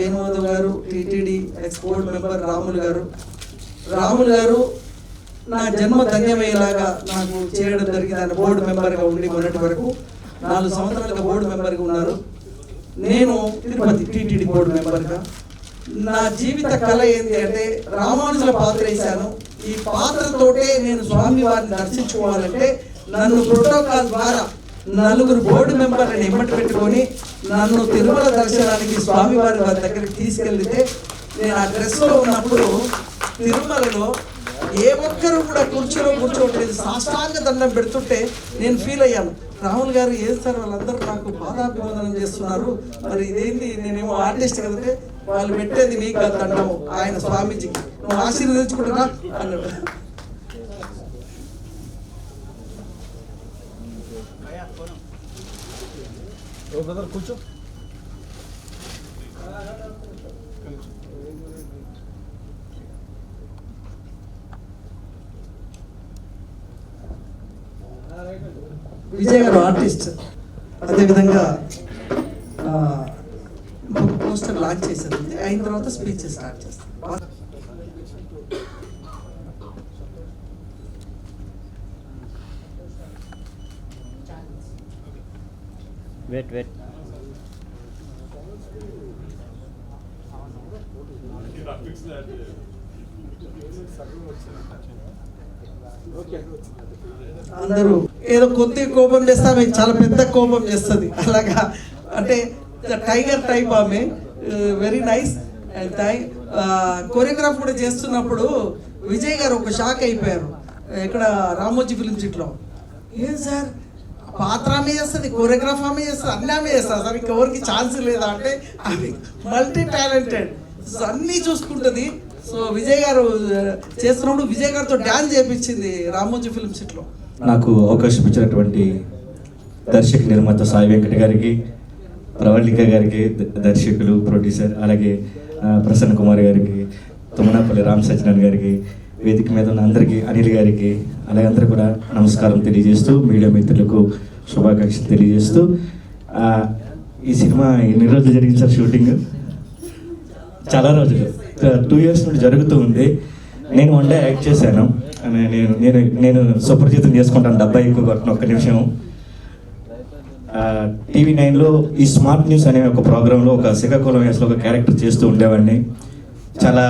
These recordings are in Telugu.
వేణుమాధవ్ గారు, టీటీడీ ఎక్స్పోర్ట్ మెంబర్ రాములు గారు నా జన్మ ధన్యమయ్యేలాగా నాకు చేయడం జరిగింది. ఆయన బోర్డు మెంబర్గా ఉండి మొన్నటి వరకు 4 సంవత్సరాలుగా బోర్డు మెంబర్గా ఉన్నారు. నేను తిరుపతి టీటీడీ బోర్డు మెంబర్గా. నా జీవిత కళ ఏంటి అంటే రామానుజుల పాత్ర వేశాను. ఈ పాత్రతోటే నేను స్వామి వారిని దర్శించుకోవాలంటే నన్ను ప్రోటోకాల్ ద్వారా 4 బోర్డు మెంబర్లను ఎమ్మటి పెట్టుకొని నన్ను తిరుమల దర్శనానికి స్వామివారి వారి దగ్గరికి తీసుకెళ్తే నేను ఆ డ్రెస్లో ఉన్నప్పుడు తిరుమలలో ఏ ఒక్కరు కూడా కూర్చోవట్లేదు. సాష్టాంగ దండం పెడుతుంటే నేను ఫీల్ అయ్యాను. రాహుల్ గారు ఏం సార్ వాళ్ళందరూ నాకు పాదాభివందనం చేస్తున్నారు, మరి ఇదేంటి, నేనేమో ఆర్టిస్ట్ కదంటే వాళ్ళు పెట్టేది నీకు కాదు దండము ఆయన స్వామీజీకి, నువ్వు ఆశీర్వదించుకుంటున్నా అన్నాడు. కూర్చో. విజయ్ గారు ఆర్టిస్ట్, అదేవిధంగా ఒక పోస్టర్ లాంచ్ చేశారు. అయిన తర్వాత స్పీచ్ స్టార్ట్ చేస్తాం. వెయిట్ అందరూ ఏదో కొద్ది కోపం చేస్తే ఆమె చాలా పెద్ద కోపం చేస్తుంది. అలాగా అంటే టైగర్ టైప్ ఆమె. Very nice. అండ్ కొరియోగ్రాఫ్ కూడా చేస్తున్నప్పుడు విజయ్ గారు ఒక షాక్ అయిపోయారు. ఇక్కడ రామోజీ ఫిలిం సిటీలో, ఏం సార్ పాత్ర ఆమె చేస్తుంది, కొరియోగ్రాఫ్ ఆమె చేస్తుంది, అన్నీ ఆమె చేస్తారు సార్, ఇంకెవరికి ఛాన్స్ లేదా అంటే ఆమె మల్టీ టాలెంటెడ్, అన్నీ చూసుకుంటుంది. సో విజయ్ గారు చేస్తున్నప్పుడు విజయ్ గారితో డ్యాన్స్ చేయించింది రామోజీ ఫిలిం సిటీలో. నాకు అవకాశం ఇచ్చినటువంటి దర్శక నిర్మాత సాయి వెంకట గారికి, ప్రవళిక గారికి, దర్శకులు, ప్రొడ్యూసర్, అలాగే ప్రసన్న కుమార్ గారికి, తుమ్మనాపల్లి రామ్ సత్యనారాయణ గారికి, వేదిక మీద ఉన్న అందరికీ, అనిల్ గారికి, అలాగే అందరూ కూడా నమస్కారం తెలియజేస్తూ, మీడియా మిత్రులకు శుభాకాంక్షలు తెలియజేస్తూ, ఈ సినిమా ఎన్ని రోజులు జరిగింది సార్ షూటింగ్? చాలా రోజులు, 2 years నుండి జరుగుతూ ఉంది. నేను 1 day యాక్ట్ చేశాను. నేను సుప్రజితం చేసుకుంటాను, డబ్బా ఎక్కువ కొట్టిన. ఒక్క నిమిషం. TV9లో ఈ స్మార్ట్ న్యూస్ అనే ఒక ప్రోగ్రాంలో ఒక శ్రీకాకుళం వయసులో ఒక క్యారెక్టర్ చేస్తూ ఉండేవాడిని. చాలా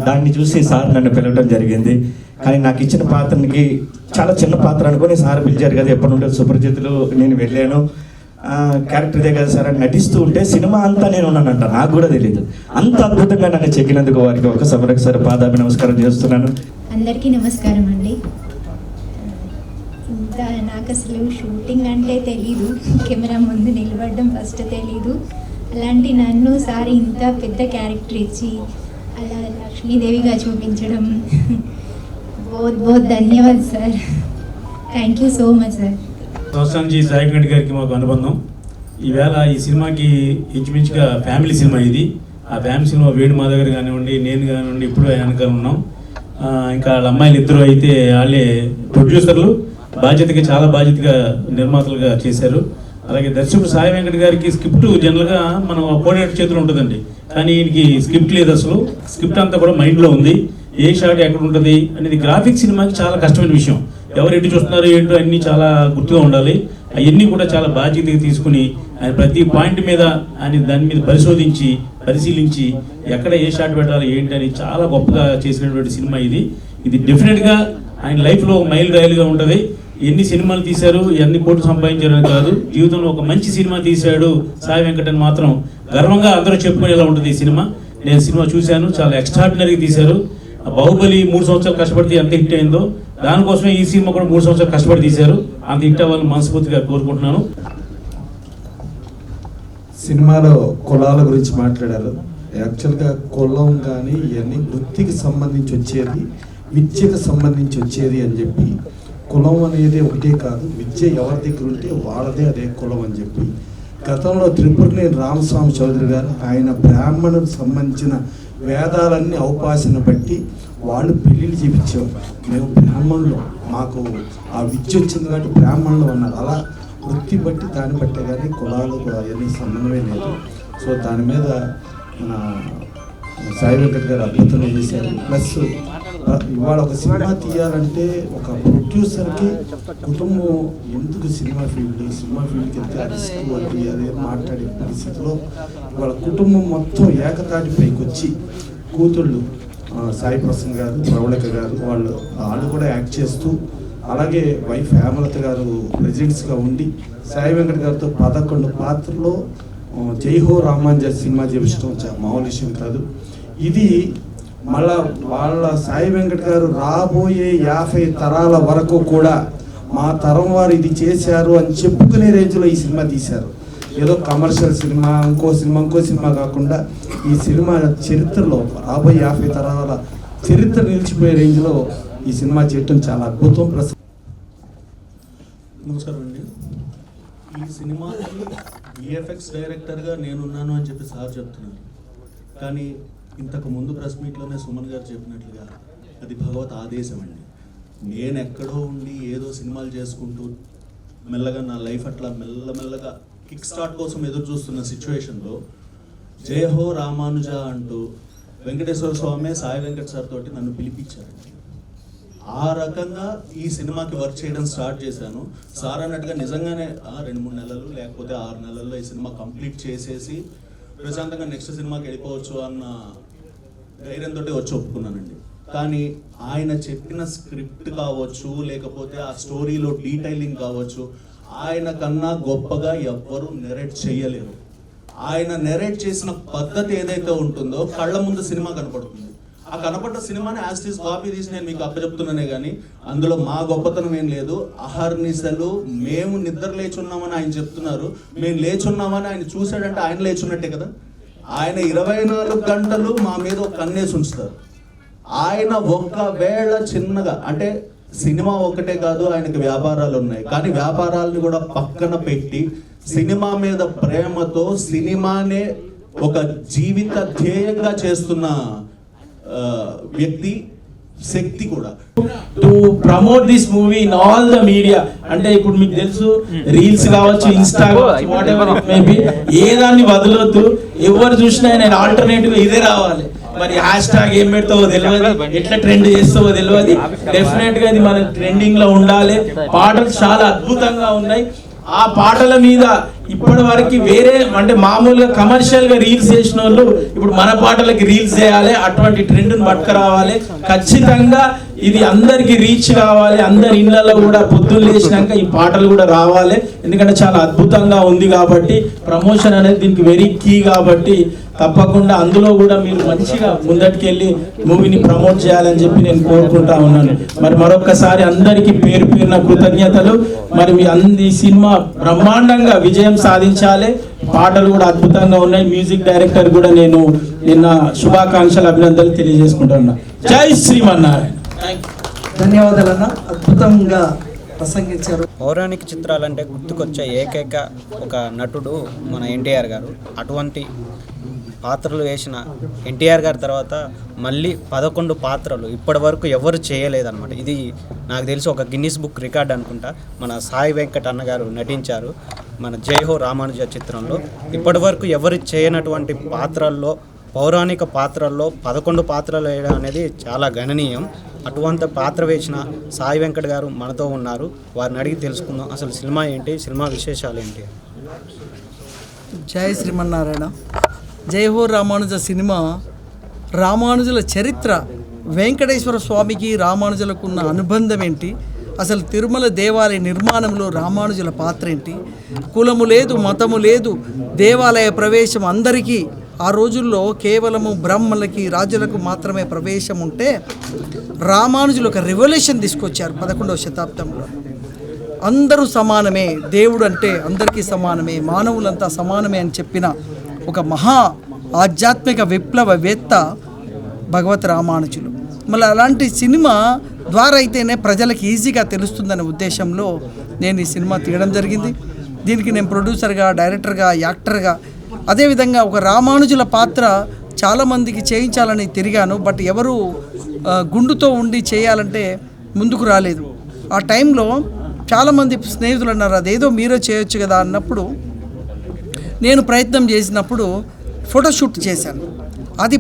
దాన్ని చూసి సార్ నన్ను పిలవడం జరిగింది. కానీ నాకు ఇచ్చిన పాత్రకి చాలా చిన్న పాత్ర అనుకుని సార్ పిలిచారు కదా, ఎప్పటి నుండి సుప్రజిత్తులు నేను వెళ్ళాను, క్యారెక్టర్ ఇదే కదా సార్ అని నటిస్తూ ఉంటే సినిమా అంతా నేను ఉన్నానంట, నాకు కూడా తెలియదు. అంత అద్భుతంగా నన్ను చెక్కినందుకు వారికి ఒకసారి పాదాభి నమస్కారం చేస్తున్నాను. అందరికీ నమస్కారం అండి. ఇంత నాకు అసలు షూటింగ్ అంటే తెలీదు, కెమెరా ముందు నిలబడడం ఫస్ట్ తెలీదు. అలాంటి నన్ను సార్ ఇంత పెద్ద క్యారెక్టర్ ఇచ్చి అలా లక్ష్మీదేవిగా చూపించడం बहुत ధన్యవాదాలు sir. Thank you so much sir. సంవత్సరానికి సాయి వెంకట గారికి మాకు అనుబంధం. ఈవేళ ఈ సినిమాకి ఇంచుమించుగా ఫ్యామిలీ సినిమా ఇది. ఆ ఫ్యామిలీ సినిమా వేణుమాధవ్ గారు కానివ్వండి, నేను కానివ్వండి, ఇప్పుడు వెనకాల ఉన్నాం. ఇంకా వాళ్ళ అమ్మాయిలు ఇద్దరు అయితే వాళ్ళే ప్రొడ్యూసర్లు, చాలా బాధ్యతగా నిర్మాతలుగా చేశారు. అలాగే దర్శకుడు సాయి వెంకట గారికి స్క్రిప్ట్ జనరల్గా మనం కోఆర్డినేటర్ చేతిలో ఉంటుందండి, కానీ ఈయనకి స్క్రిప్ట్ లేదు. అసలు స్క్రిప్ట్ అంతా కూడా మైండ్లో ఉంది. ఏ షాట్ ఎక్కడ ఉంటుంది అనేది గ్రాఫిక్ సినిమాకి చాలా కష్టమైన విషయం. ఎవరు ఎటు చూస్తున్నారు ఏంటో అన్నీ చాలా గుర్తుగా ఉండాలి. అవన్నీ కూడా చాలా బాధ్యతగా తీసుకుని ఆయన ప్రతి పాయింట్ మీద ఆయన దాని మీద పరిశీలించి ఎక్కడ ఏ షాట్ పెట్టాలి ఏంటి అని చాలా గొప్పగా చేసినటువంటి సినిమా ఇది. డెఫినెట్గా ఆయన లైఫ్లో మైల్ రాయిల్గా ఉంటుంది. ఎన్ని సినిమాలు తీశారు, ఎన్ని కోట్లు సంపాదించారని కాదు, జీవితంలో ఒక మంచి సినిమా తీశాడు సాయి వెంకటన్ మాత్రం గర్వంగా అందరూ చెప్పుకునేలా ఉంటుంది ఈ సినిమా. నేను సినిమా చూశాను, చాలా ఎక్స్ట్రాడినరీగా తీశారు. బాహుబలి 3 సంవత్సరాలు కష్టపడితే ఎంత హిట్ అయిందో దానికోసమే ఈ సినిమా కూడా 3 సంవత్సరాలు కష్టపడి తీశారు. అంత హిట్ అవ్వాలని మనస్ఫూర్తిగా కోరుకుంటున్నాను. సినిమాలో కులాల గురించి మాట్లాడారు. యాక్చువల్గా కులం కానీ ఇవన్నీ వృత్తికి సంబంధించి వచ్చేది, విద్యకు సంబంధించి వచ్చేది అని చెప్పి, కులం అనేది ఒకటే కాదు, విద్య ఎవరి దగ్గర ఉంటే వాళ్ళదే అదే కులం అని చెప్పి గతంలో త్రిపురనేని రామస్వామి చౌదరి గారు ఆయన బ్రాహ్మణులకు సంబంధించిన వేదాలన్నీ అవకాశం బట్టి వాళ్ళు పెళ్ళిళ్ళు చేయించేవారు. మేము బ్రాహ్మణులు, మాకు ఆ విద్య వచ్చింది కాబట్టి బ్రాహ్మణులు అన్నారు. అలా వృత్తి బట్టి దాన్ని బట్టే కానీ కులాలకు అవన్నీ సంబంధమే లేదు. సో దాని మీద మన సాయి వెంకట్ గారు అద్భుతంగా చేశారు. ప్లస్ ఇవాళ ఒక సినిమా తీయాలంటే ఒక ప్రొడ్యూసర్కి కుటుంబం ఎందుకు సినిమా ఫీల్డ్కి వెళ్తే రిస్క్ అది అదే మాట్లాడే పరిస్థితిలో ఇవాళ కుటుంబం మొత్తం ఏకతాటి పైకి వచ్చి కూతుళ్ళు సాయి ప్రసన్న గారు, ప్రవళిక గారు వాళ్ళు కూడా యాక్ట్ చేస్తూ, అలాగే వైఫ్ హేమలత గారు ప్రెసిడెంట్స్గా ఉండి సాయి వెంకట్ గారితో 11 పాత్రలో జై హో రామానుజ సినిమా చేపించడం మామూలు విషయం కాదు. ఇది మళ్ళా వాళ్ళ సాయి వెంకట్ గారు రాబోయే 50 తరాల వరకు కూడా మా తరం వారు ఇది చేశారు అని చెప్పుకునే రేంజ్లో ఈ సినిమా తీశారు. ఏదో కమర్షియల్ సినిమా ఇంకో సినిమా కాకుండా ఈ సినిమా చరిత్రలో రాబోయే 50 తరాల చరిత్ర నిలిచిపోయే రేంజ్లో ఈ సినిమా చేయటం చాలా అద్భుతం. నమస్కారం అండి. ఈ సినిమాకి విఎఫ్ఎక్స్ డైరెక్టర్గా నేనున్నాను అని చెప్పి సార్ చెప్తున్నారు, కానీ ఇంతకు ముందు ప్రెస్ మీట్లోనే సుమన్ గారు చెప్పినట్లుగా అది భగవత్ ఆదేశం అండి. నేను ఎక్కడో ఉండి ఏదో సినిమాలు చేసుకుంటూ మెల్లగా నా లైఫ్ అట్లా మెల్లమెల్లగా కిక్ స్టార్ట్ కోసం ఎదురు చూస్తున్న సిచ్యువేషన్లో జై హో రామానుజ అంటూ వెంకటేశ్వర స్వామి సాయి వెంకట్ సార్ తోటి నన్ను పిలిపించారండి. ఆ రకంగా ఈ సినిమాకి వర్క్ చేయడం స్టార్ట్ చేశాను. సార్ అన్నట్టుగా నిజంగానే 2-3 నెలలు లేకపోతే 6 నెలల్లో ఈ సినిమా కంప్లీట్ చేసేసి ప్రశాంతంగా నెక్స్ట్ సినిమాకి వెళ్ళిపోవచ్చు అన్న ధైర్యంతో వచ్చి ఒప్పుకున్నానండి. కానీ ఆయన చెప్పిన స్క్రిప్ట్ కావచ్చు, లేకపోతే ఆ స్టోరీలో డీటెయిలింగ్ కావచ్చు, ఆయన కన్నా గొప్పగా ఎవ్వరూ నెరేట్ చేయలేరు. ఆయన నెరేట్ చేసిన పద్ధతి ఏదైతే ఉంటుందో కళ్ళ ముందు సినిమా కనపడుతుంది. ఆ కనపడ్డ సినిమాని యాజ్ ఇట్ ఈస్ కాపీ తీసి నేను మీకు అప్పచెప్తున్నానే కానీ అందులో మా గొప్పతనం ఏం లేదు. అహర్నిశలు మేము నిద్ర లేచున్నామని ఆయన చెప్తున్నారు, మేము లేచున్నామని ఆయన చూశాడంటే ఆయన లేచున్నట్టే కదా. ఆయన 24 గంటలు మా మీద ఒక కన్నేసి ఉంచుతారు. ఆయన ఒకవేళ చిన్నగా అంటే సినిమా ఒకటే కాదు, ఆయనకి వ్యాపారాలు ఉన్నాయి, కానీ వ్యాపారాలను కూడా పక్కన పెట్టి సినిమా మీద ప్రేమతో సినిమానే ఒక జీవిత ధ్యేయంగా చేస్తున్న వ్యక్తి, శక్తి కూడా. To promote this movie in all the media, అంటే ఇప్పుడు మీకు తెలుసు రీల్స్ కావచ్చు, ఇన్స్టా కావచ్చు, whatever it may be, ఏ దాన్ని వదలొద్దు. ఎవరు చూసినా నేను ఆల్టర్నేటివ్ ఇదే రావాలి. మరి హ్యాష్ ట్యాగ్ ఏం పెడతావో తెలియదు, ఎట్లా ట్రెండ్ చేస్తావో తెలియదు. డెఫినెట్ గా ఇది మన ట్రెండింగ్ లో ఉండాలి. పాటలు చాలా అద్భుతంగా ఉన్నాయి. ఆ పాటల మీద ఇప్పటి వరకు వేరే అంటే మామూలుగా కమర్షియల్ గా రీల్స్ చేసిన వాళ్ళు ఇప్పుడు మన పాటలకి రీల్స్ చేయాలి, అటువంటి ట్రెండ్ని పట్టుకురావాలి. ఖచ్చితంగా ఇది అందరికి రీచ్ కావాలి. అందరి ఇళ్లలో కూడా పొద్దున్న లేచినాక ఈ పాటలు కూడా రావాలి. ఎందుకంటే చాలా అద్భుతంగా ఉంది కాబట్టి ప్రమోషన్ అనేది దీనికి వెరీ కీ కాబట్టి తప్పకుండా అందులో కూడా మీరు మంచిగా ముందటికెళ్ళి మూవీని ప్రమోట్ చేయాలని చెప్పి నేను కోరుకుంటా ఉన్నాను. మరి మరొకసారి అందరికీ పేరు పేరున కృతజ్ఞతలు. మరి మీ ఈ సినిమా బ్రహ్మాండంగా విజయం సాధించాలి. పాటలు కూడా అద్భుతంగా ఉన్నాయి. మ్యూజిక్ డైరెక్టర్ కూడా నేను నిన్న శుభాకాంక్షలు, అభినందనలు తెలియజేసుకుంటున్నా. జై శ్రీమన్నారాయణ. ధన్యవాదాలన్న, అద్భుతంగా ప్రసంగించారు. పౌరాణిక చిత్రాలంటే గుర్తుకొచ్చే ఏకైక ఒక నటుడు మన ఎన్టీఆర్ గారు. అటువంటి పాత్రలు వేసిన ఎన్టీఆర్ గారి తర్వాత మళ్ళీ 11 పాత్రలు ఇప్పటి వరకు ఎవరు చేయలేదన్నమాట. ఇది నాకు తెలిసి ఒక గిన్నిస్ బుక్ రికార్డ్ అనుకుంటా. మన సాయి వెంకట్ అన్నగారు నటించారు మన జై హో రామానుజ చిత్రంలో. ఇప్పటి వరకు ఎవరు చేయనటువంటి పాత్రల్లో, పౌరాణిక పాత్రల్లో 11 పాత్రలు వేయడం అనేది చాలా గణనీయం. అటువంటి పాత్ర వేసిన సాయి వెంకట్ గారు మనతో ఉన్నారు. వారిని అడిగి తెలుసుకుందాం అసలు సినిమా ఏంటి, సినిమా విశేషాలు ఏంటి. జై శ్రీమన్నారాయణ. జై హో రామానుజ సినిమా రామానుజుల చరిత్ర, వెంకటేశ్వర స్వామికి రామానుజులకు ఉన్న అనుబంధం ఏంటి, అసలు తిరుమల దేవాలయ నిర్మాణంలో రామానుజుల పాత్ర ఏంటి, కులము లేదు, మతము లేదు, దేవాలయ ప్రవేశం అందరికీ. ఆ రోజుల్లో కేవలము బ్రాహ్మణులకి, రాజులకు మాత్రమే ప్రవేశం ఉంటే రామానుజులు ఒక రెవల్యూషన్ తీసుకొచ్చారు 11వ శతాబ్దంలో. అందరూ సమానమే, దేవుడు అంటే అందరికీ సమానమే, మానవులంతా సమానమే అని చెప్పిన ఒక మహా ఆధ్యాత్మిక విప్లవవేత్త భగవత్ రామానుజులు. మళ్ళీ అలాంటి సినిమా ద్వారా అయితేనే ప్రజలకు ఈజీగా తెలుస్తుందనే ఉద్దేశంలో నేను ఈ సినిమా తీయడం జరిగింది. దీనికి నేను ప్రొడ్యూసర్గా, డైరెక్టర్గా, యాక్టర్గా, అదేవిధంగా ఒక రామానుజుల పాత్ర చాలామందికి చేయించాలని తిరిగాను. బట్ ఎవరు గుండుతో ఉండి చేయాలంటే ముందుకు రాలేదు. ఆ టైంలో చాలామంది స్నేహితులు అన్నారు అదేదో మీరే చేయొచ్చు కదా అన్నప్పుడు నేను ప్రయత్నం చేసినప్పుడు ఫోటోషూట్ చేశాను. అది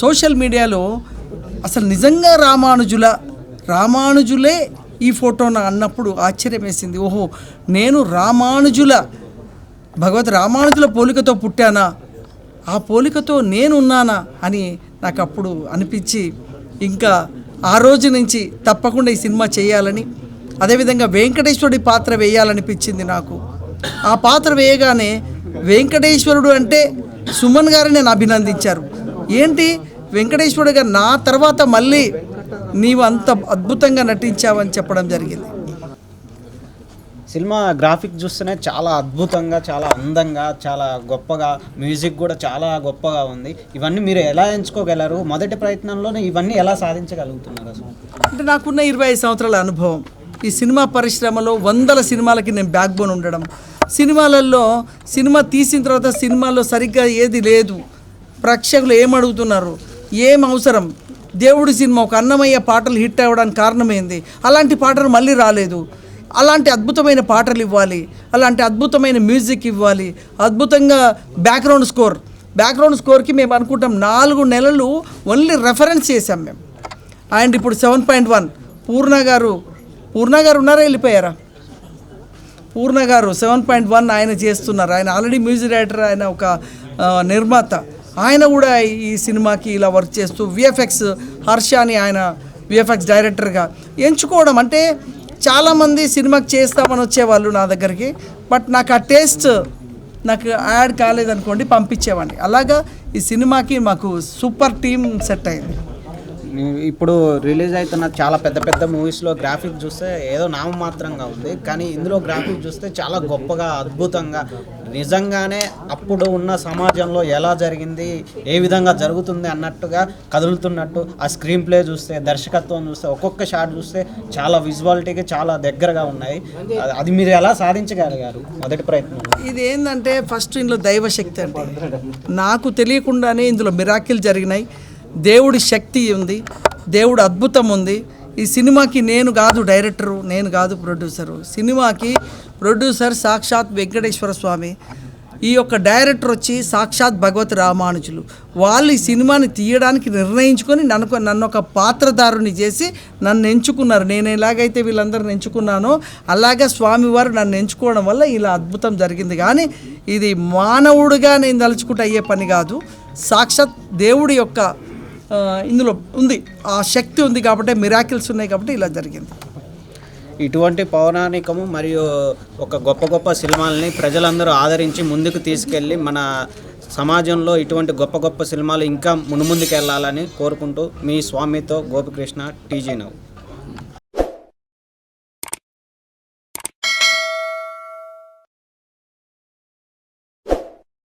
సోషల్ మీడియాలో అసలు నిజంగా రామానుజులే ఈ ఫోటోను అన్నప్పుడు ఆశ్చర్యం వేసింది. ఓహో, నేను భగవత్ రామానుజుల పోలికతో పుట్టానా, ఆ పోలికతో నేనున్నానా అని నాకు అప్పుడు అనిపించి, ఇంకా ఆ రోజు నుంచి తప్పకుండా ఈ సినిమా చేయాలని, అదేవిధంగా వెంకటేశ్వరుడి పాత్ర వేయాలనిపించింది నాకు. ఆ పాత్ర వేయగానే వెంకటేశ్వరుడు అంటే సుమన్ గారు నేను అభినందించారు. ఏంటి వెంకటేశ్వరుడు గారు నా తర్వాత మళ్ళీ నీవు అంత అద్భుతంగా నటించావని చెప్పడం జరిగింది. సినిమా గ్రాఫిక్ చూస్తేనే చాలా అద్భుతంగా, చాలా అందంగా, చాలా గొప్పగా, మ్యూజిక్ కూడా చాలా గొప్పగా ఉంది. ఇవన్నీ మీరు ఎలా ఎంచుకోగలరు? మొదటి ప్రయత్నంలోనే ఇవన్నీ ఎలా సాధించగలుగుతున్నారు అసలు? అంటే నాకున్న 25 సంవత్సరాల అనుభవం, ఈ సినిమా పరిశ్రమలో 100 సినిమాలకి నేను బ్యాక్ బోన్ ఉండడం, సినిమా తీసిన తర్వాత సినిమాలో సరిగ్గా ఏది లేదు, ప్రేక్షకులు ఏమడుగుతున్నారు, ఏం అవసరం, దేవుడి సినిమా ఒక అన్నమయ్య పాటలు హిట్ అవ్వడానికి కారణమైంది, అలాంటి పాటలు మళ్ళీ రాలేదు, అలాంటి అద్భుతమైన పాటలు ఇవ్వాలి, అలాంటి అద్భుతమైన మ్యూజిక్ ఇవ్వాలి, అద్భుతంగా బ్యాక్గ్రౌండ్ స్కోర్కి మేము అనుకుంటాం 4 నెలలు ఓన్లీ రెఫరెన్స్ చేసాం మేము. అండ్ ఇప్పుడు 7.1 పూర్ణ గారు ఉన్నారా, వెళ్ళిపోయారా? పూర్ణ గారు 7.1 ఆయన చేస్తున్నారు. ఆయన ఆల్రెడీ మ్యూజిక్ డైరెక్టర్, ఆయన ఒక నిర్మాత. ఆయన కూడా ఈ సినిమాకి ఇలా వర్క్ చేస్తూ విఎఫ్ఎక్స్ హర్షాని ఆయన విఎఫ్ఎక్స్ డైరెక్టర్గా ఎంచుకోవడం. అంటే చాలామంది సినిమాకి చేస్తామని వచ్చేవాళ్ళు నా దగ్గరికి, బట్ నాకు ఆ టేస్ట్ నాకు యాడ్ కాలేదనుకోండి, పంపించేవాడిని. అలాగా ఈ సినిమాకి మాకు సూపర్ టీమ్ సెట్ అయింది. ఇప్పుడు రిలీజ్ అవుతున్న చాలా పెద్ద పెద్ద మూవీస్లో గ్రాఫిక్ చూస్తే ఏదో నామమాత్రంగా ఉంది, కానీ ఇందులో గ్రాఫిక్ చూస్తే చాలా గొప్పగా, అద్భుతంగా, నిజంగానే అప్పుడు ఉన్న సమాజంలో ఎలా జరిగింది, ఏ విధంగా జరుగుతుంది అన్నట్టుగా కదులుతున్నట్టు ఆ స్క్రీన్ ప్లే చూస్తే, దర్శకత్వం చూస్తే, ఒక్కొక్క షాట్ చూస్తే చాలా విజువాలిటీకి చాలా దగ్గరగా ఉన్నాయి. అది మీరు ఎలా సాధించగలిగారు మొదటి ప్రయత్నం? ఇది ఏంటంటే ఫస్ట్ ఇందులో దైవశక్తి అంటే, నాకు తెలియకుండానే ఇందులో మిరాకిల్ జరిగినాయి. దేవుడి శక్తి ఉంది, దేవుడు అద్భుతం ఉంది. ఈ సినిమాకి నేను కాదు డైరెక్టరు, నేను కాదు ప్రొడ్యూసరు, సినిమాకి ప్రొడ్యూసర్ సాక్షాత్ వెంకటేశ్వర స్వామి, ఈ యొక్క డైరెక్టర్ వచ్చి సాక్షాత్ భగవత్ రామానుజులు. వాళ్ళు ఈ సినిమాని తీయడానికి నిర్ణయించుకొని నన్ను ఒక పాత్రధారుని చేసి నన్ను ఎంచుకున్నారు. నేను ఎలాగైతే వీళ్ళందరిని ఎంచుకున్నానో అలాగే స్వామివారు నన్ను ఎంచుకోవడం వల్ల ఇలా అద్భుతం జరిగింది. కానీ ఇది మానవుడిగా నేను తలుచుకుంటే అయ్యే పని కాదు, సాక్షాత్ దేవుడి యొక్క ఇందులో ఉంది, ఆ శక్తి ఉంది కాబట్టి, మిరాకిల్స్ ఉన్నాయి కాబట్టి ఇలా జరిగింది. ఇటువంటి పౌరాణికము మరియు ఒక గొప్ప గొప్ప సినిమాలని ప్రజలందరూ ఆదరించి ముందుకు తీసుకెళ్ళి మన సమాజంలో ఇటువంటి గొప్ప గొప్ప సినిమాలు ఇంకా మునుముందుకు వెళ్ళాలని కోరుకుంటూ మీ స్వామితో గోపికృష్ణ, టీజీ నౌ.